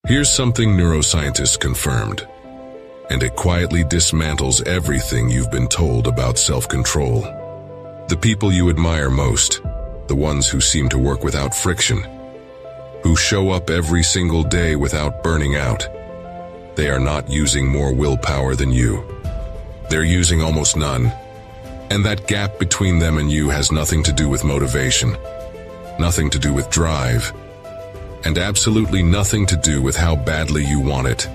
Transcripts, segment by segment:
Here's something neuroscientists confirmed, and it quietly dismantles everything you've been told about self-control. The people you admire most, the ones who seem to work without friction, who show up every single day without burning out, they are not using more willpower than you. They're using almost none. And that gap between them and you has nothing to do with motivation, nothing to do with drive, and absolutely nothing to do with how badly you want it.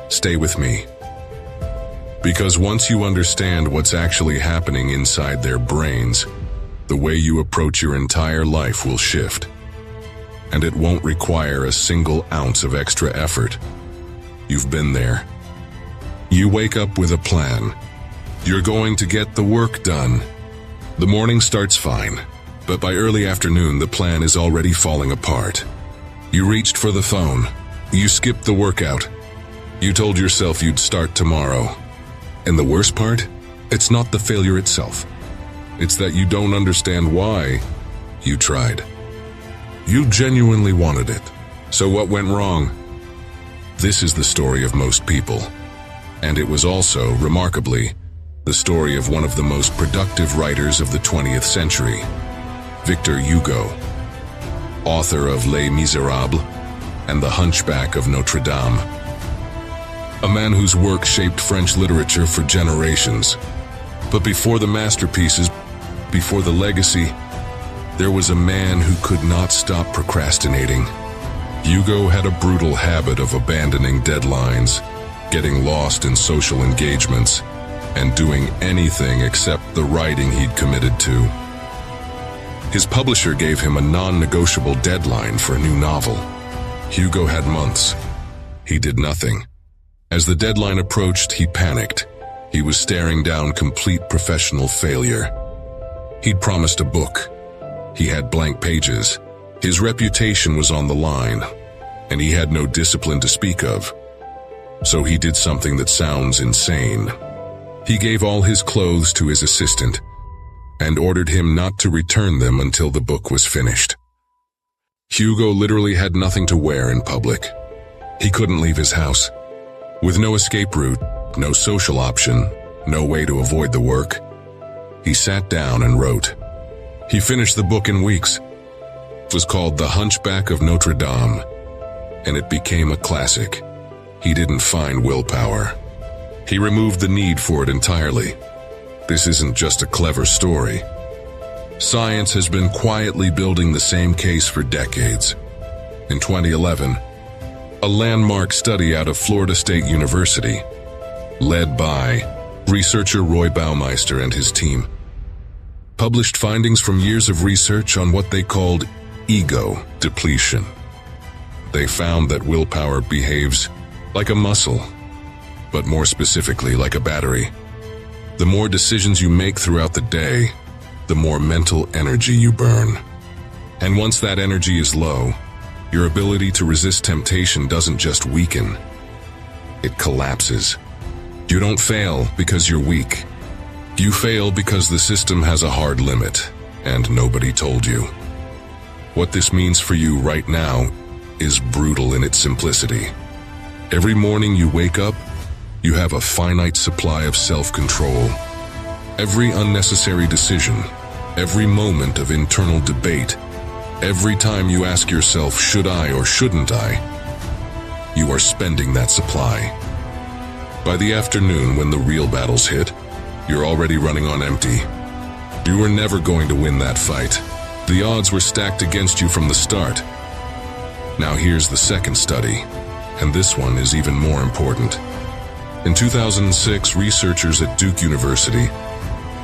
Stay with me. Because once you understand what's actually happening inside their brains, the way you approach your entire life will shift. And it won't require a single ounce of extra effort. You've been there. You wake up with a plan. You're going to get the work done. The morning starts fine, but by early afternoon the plan is already falling apart. You reached for the phone. You skipped the workout. You told yourself you'd start tomorrow. And the worst part? It's not the failure itself. It's that you don't understand why you tried. You genuinely wanted it. So what went wrong? This is the story of most people. And it was also, remarkably, the story of one of the most productive writers of the 20th century, Victor Hugo, author of Les Miserables and The Hunchback of Notre-Dame. A man whose work shaped French literature for generations. But before the masterpieces, before the legacy, there was a man who could not stop procrastinating. Hugo had a brutal habit of abandoning deadlines, getting lost in social engagements, and doing anything except the writing he'd committed to. His publisher gave him a non-negotiable deadline for a new novel. Hugo had months. He did nothing. As the deadline approached, he panicked. He was staring down complete professional failure. He'd promised a book. He had blank pages. His reputation was on the line, and he had no discipline to speak of. So he did something that sounds insane. He gave all his clothes to his assistant and ordered him not to return them until the book was finished. Hugo literally had nothing to wear in public. He couldn't leave his house. With no escape route, no social option, no way to avoid the work, he sat down and wrote. He finished the book in weeks. It was called The Hunchback of Notre-Dame, and it became a classic. He didn't find willpower. He removed the need for it entirely. This isn't just a clever story. Science has been quietly building the same case for decades. In 2011, a landmark study out of Florida State University, led by researcher Roy Baumeister and his team, published findings from years of research on what they called ego depletion. They found that willpower behaves like a muscle, but more specifically like a battery. The more decisions you make throughout the day, the more mental energy you burn. And once that energy is low, your ability to resist temptation doesn't just weaken, it collapses. You don't fail because you're weak. You fail because the system has a hard limit, and nobody told you. What this means for you right now is brutal in its simplicity. Every morning you wake up, you have a finite supply of self-control. Every unnecessary decision, every moment of internal debate, every time you ask yourself, should I or shouldn't I, you are spending that supply. By the afternoon, when the real battles hit, you're already running on empty. You were never going to win that fight. The odds were stacked against you from the start. Now here's the second study, and this one is even more important. In 2006, researchers at Duke University,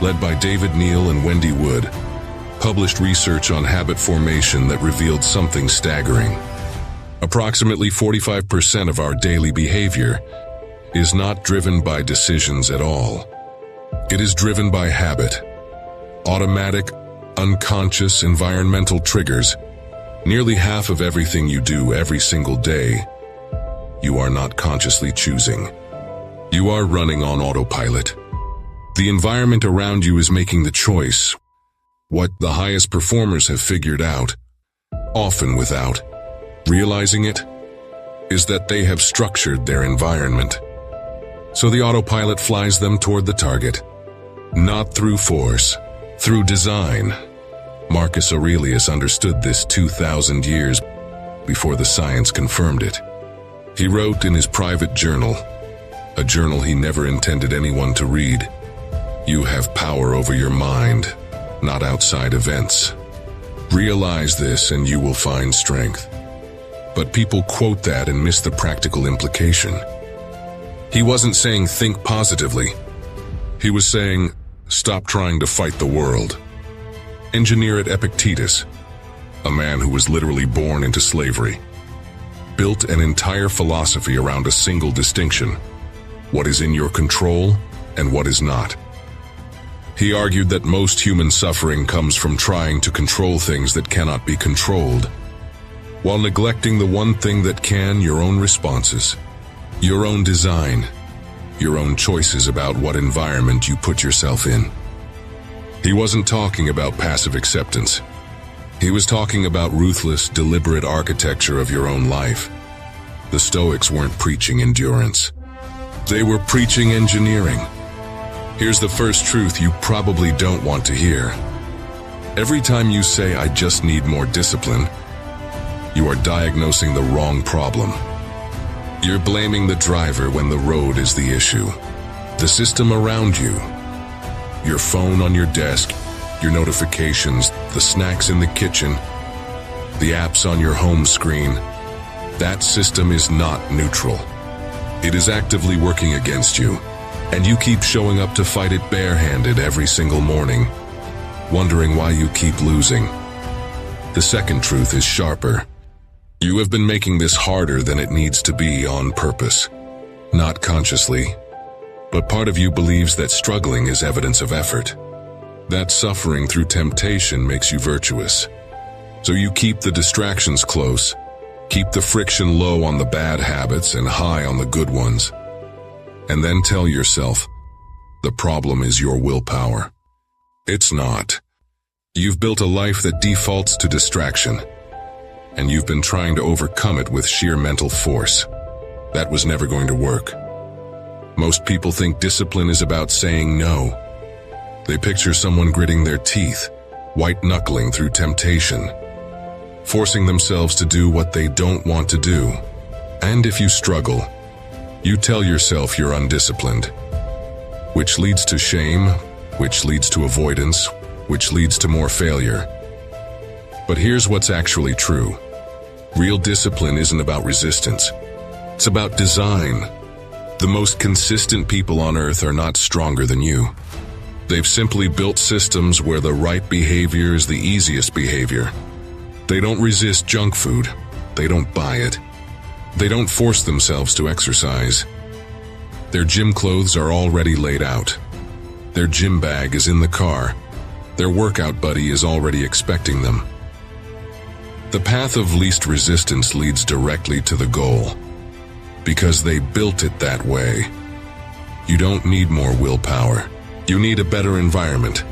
led by David Neal and Wendy Wood, published research on habit formation that revealed something staggering. Approximately 45% of our daily behavior is not driven by decisions at all. It is driven by habit. Automatic, unconscious environmental triggers. Nearly half of everything you do every single day, you are not consciously choosing. You are running on autopilot. The environment around you is making the choice. What the highest performers have figured out, often without realizing it, is that they have structured their environment. So the autopilot flies them toward the target, not through force, through design. Marcus Aurelius understood this 2,000 years before the science confirmed it. He wrote in his private journal, a journal he never intended anyone to read, "You have power over your mind, not outside events. Realize this and you will find strength." But people quote that and miss the practical implication. He wasn't saying think positively. He was saying, stop trying to fight the world. Engineer at Epictetus, a man who was literally born into slavery, built an entire philosophy around a single distinction: what is in your control and what is not. He argued that most human suffering comes from trying to control things that cannot be controlled, while neglecting the one thing that can: your own responses, your own design, your own choices about what environment you put yourself in. He wasn't talking about passive acceptance. He was talking about ruthless, deliberate architecture of your own life. The Stoics weren't preaching endurance. They were preaching engineering. Here's the first truth you probably don't want to hear. Every time you say, "I just need more discipline," you are diagnosing the wrong problem. You're blaming the driver when the road is the issue. The system around you, your phone on your desk, your notifications, the snacks in the kitchen, the apps on your home screen, that system is not neutral. It is actively working against you, and you keep showing up to fight it barehanded every single morning, wondering why you keep losing. The second truth is sharper. You have been making this harder than it needs to be on purpose, not consciously. But part of you believes that struggling is evidence of effort, that suffering through temptation makes you virtuous. So you keep the distractions close, keep the friction low on the bad habits and high on the good ones, and then tell yourself, the problem is your willpower. It's not. You've built a life that defaults to distraction, and you've been trying to overcome it with sheer mental force. That was never going to work. Most people think discipline is about saying no. They picture someone gritting their teeth, white-knuckling through temptation, forcing themselves to do what they don't want to do. And if you struggle, you tell yourself you're undisciplined, which leads to shame, which leads to avoidance, which leads to more failure. But here's what's actually true. Real discipline isn't about resistance. It's about design. The most consistent people on earth are not stronger than you. They've simply built systems where the right behavior is the easiest behavior. They don't resist junk food. They don't buy it. They don't force themselves to exercise. Their gym clothes are already laid out. Their gym bag is in the car. Their workout buddy is already expecting them. The path of least resistance leads directly to the goal, because they built it that way. You don't need more willpower. You need a better environment.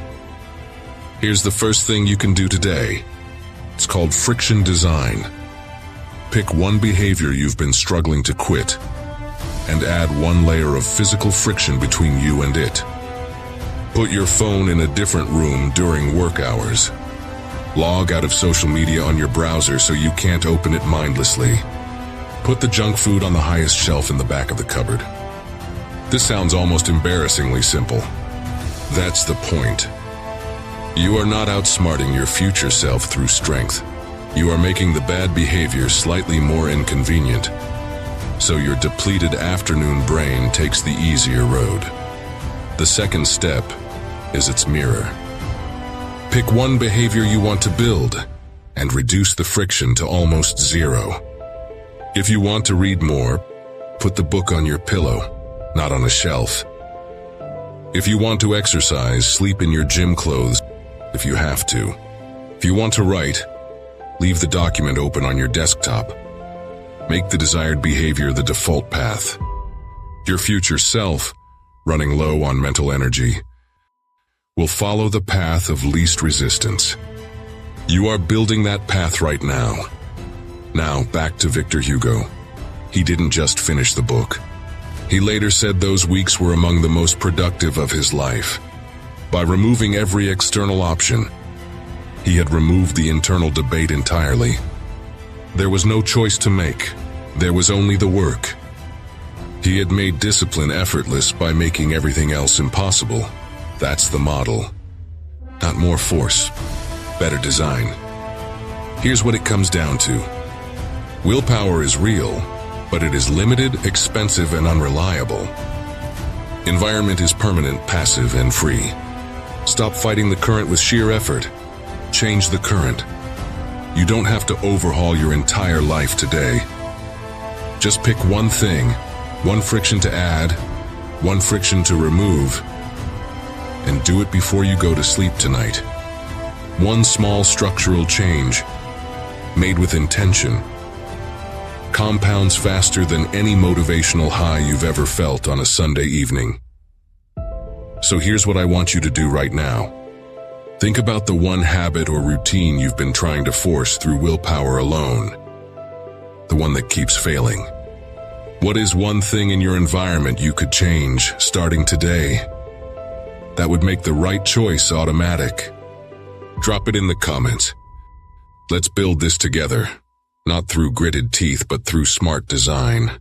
Here's the first thing you can do today. It's called friction design. Pick one behavior you've been struggling to quit, and add one layer of physical friction between you and it. Put your phone in a different room during work hours. Log out of social media on your browser so you can't open it mindlessly. Put the junk food on the highest shelf in the back of the cupboard. This sounds almost embarrassingly simple. That's the point. You are not outsmarting your future self through strength. You are making the bad behavior slightly more inconvenient, so your depleted afternoon brain takes the easier road. The second step is its mirror. Pick one behavior you want to build, and reduce the friction to almost zero. If you want to read more, put the book on your pillow, not on a shelf. If you want to exercise, sleep in your gym clothes if you have to. If you want to write, leave the document open on your desktop. Make the desired behavior the default path. Your future self, running low on mental energy, will follow the path of least resistance. You are building that path right now. Now, back to Victor Hugo. He didn't just finish the book. He later said those weeks were among the most productive of his life. By removing every external option, he had removed the internal debate entirely. There was no choice to make. There was only the work. He had made discipline effortless by making everything else impossible. That's the model. Not more force, better design. Here's what it comes down to. Willpower is real, but it is limited, expensive, and unreliable. Environment is permanent, passive, and free. Stop fighting the current with sheer effort. Change the current. You don't have to overhaul your entire life today. Just pick one thing, one friction to add, one friction to remove, and do it before you go to sleep tonight. One small structural change, made with intention, compounds faster than any motivational high you've ever felt on a Sunday evening. So here's what I want you to do right now. Think about the one habit or routine you've been trying to force through willpower alone. The one that keeps failing. What is one thing in your environment you could change starting today that would make the right choice automatic? Drop it in the comments. Let's build this together, not through gritted teeth but through smart design.